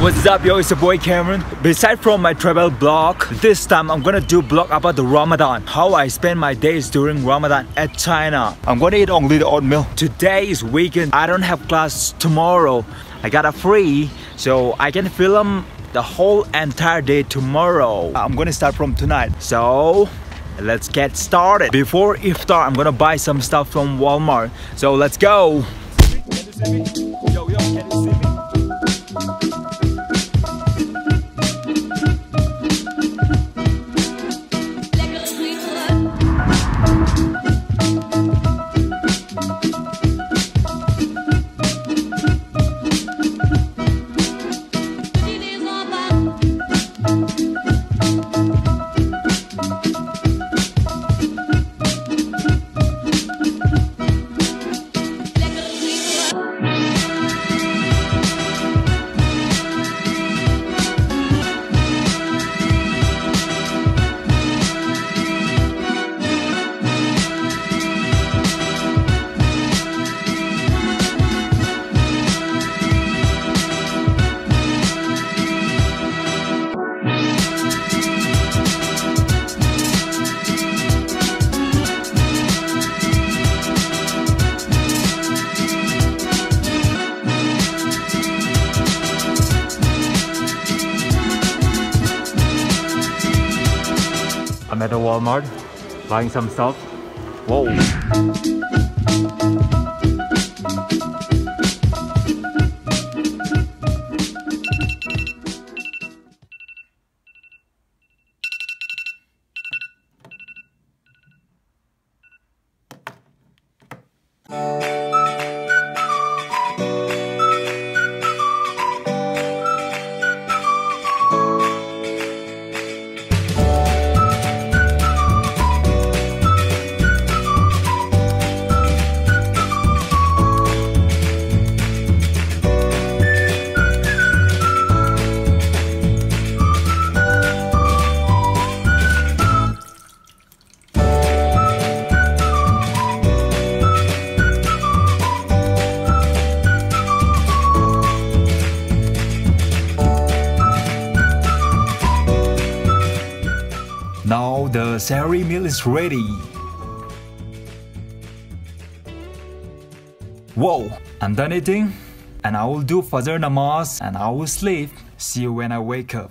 What's up, yo? It's your boy Cameron. Besides from my travel blog, this time I'm gonna do blog about the Ramadan, how I spend my days during Ramadan at China. I'm gonna eat only the oatmeal. Today is weekend. I don't have class tomorrow. I got a free, so I can film the whole entire day tomorrow. I'm gonna start from tonight. So let's get started. Before iftar, I'm gonna buy some stuff from Walmart. So let's go. Can you see me? Yo, can you see me? I'm at the Walmart buying some stuff. Whoa! Now the sehari meal is ready. Whoa! I'm done eating and I will do Fajr Namaz and I will sleep. See you when I wake up.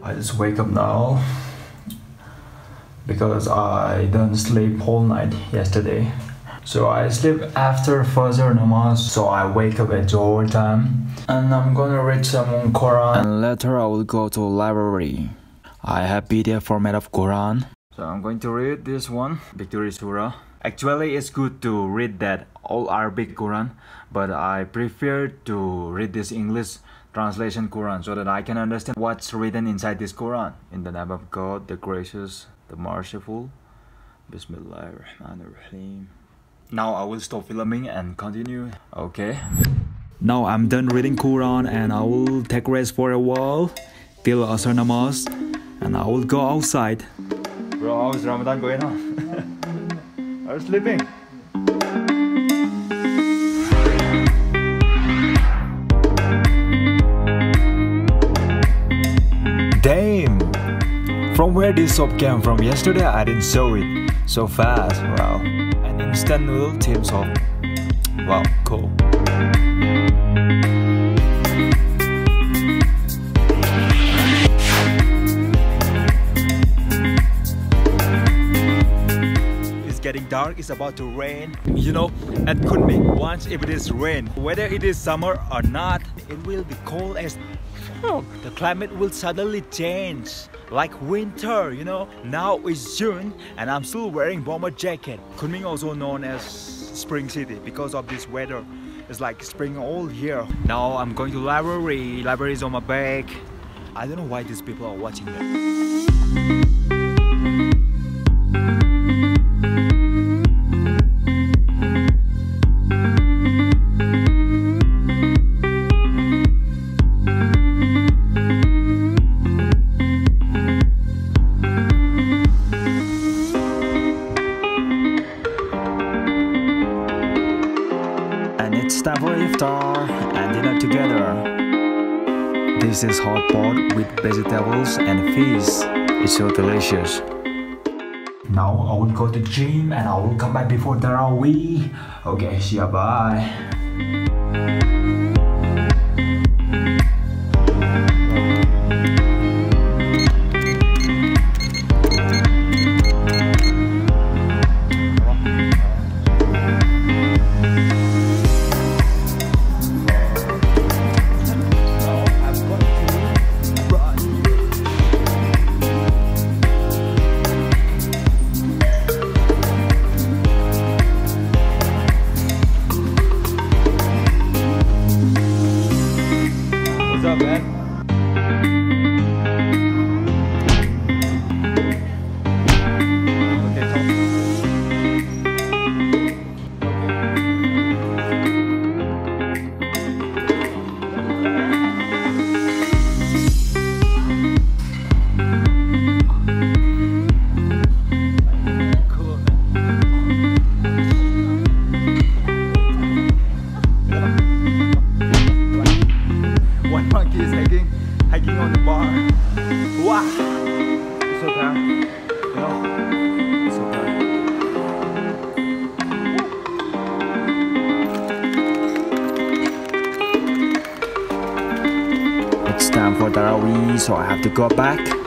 I just wake up now because I didn't sleep whole night yesterday. So I sleep after Fajr Namaz, so I wake up at Johor time. And I'm gonna read some Quran. And later I will go to library. I have PDF format of Quran. So I'm going to read this one, Victory Surah. Actually it's good to read that all Arabic Quran, but I prefer to read this English translation Quran so that I can understand what's written inside this Quran. In the name of God, the gracious, the merciful. Bismillahirrahmanirrahim. Now I will stop filming and continue. Okay. Now I'm done reading Quran and I will take rest for a while till Asr Namaz and I will go outside. Bro, how's Ramadan going on? Are you sleeping? Damn! From where this soap came from yesterday, I didn't saw it. So fast, wow. An instant noodle team soap. Wow, cool. It's getting dark, it's about to rain. You know, at Kunming, once if it is rain, whether it is summer or not, it will be cold as fuck. The climate will suddenly change. Like winter, you know. Now it's June and I'm still wearing bomber jacket. Kunming also known as Spring City because of this weather. It's like spring all year. Now I'm going to library. Library is on my back. I don't know why these people are watching that. and it's time for iftar and dinner together. This is hot pot with vegetables and fish. It's so delicious. Now I will go to the gym and I will come back before Tarawih. Okay, see ya, bye. What's up, man? Monkey is hiking on the bar. Wow, it's so bad. You know, it's so bad. It's time for Tarawih, so I have to go back.